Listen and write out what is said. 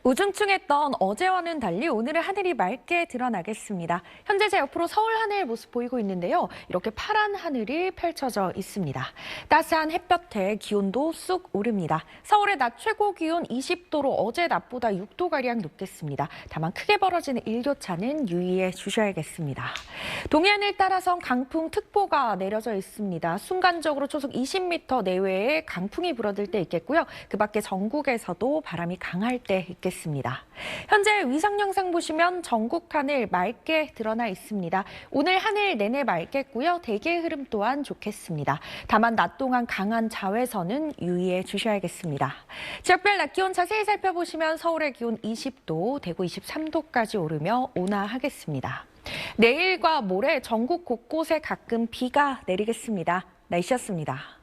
우중충했던 어제와는 달리 오늘은 하늘이 맑게 드러나겠습니다. 현재 제 옆으로 서울 하늘 모습 보이고 있는데요. 이렇게 파란 하늘이 펼쳐져 있습니다. 따스한 햇볕에 기온도 쑥 오릅니다. 서울의 낮 최고 기온 20도로 어제 낮보다 6도가량 높겠습니다. 다만 크게 벌어지는 일교차는 유의해 주셔야겠습니다. 동해안을 따라선 강풍특보가 내려져 있습니다. 순간적으로 초속 20m 내외의 강풍이 불어들 때 있겠고요. 그 밖에 전국에서도 바람이 강할 때 있겠습니다. 현재 위성 영상 보시면 전국 하늘 맑게 드러나 있습니다. 오늘 하늘 내내 맑겠고요. 대기의 흐름 또한 좋겠습니다. 다만 낮 동안 강한 자외선은 유의해 주셔야겠습니다. 지역별 낮 기온 자세히 살펴보시면 서울의 기온 20도, 대구 23도까지 오르며 온화하겠습니다. 내일과 모레 전국 곳곳에 가끔 비가 내리겠습니다. 날씨였습니다.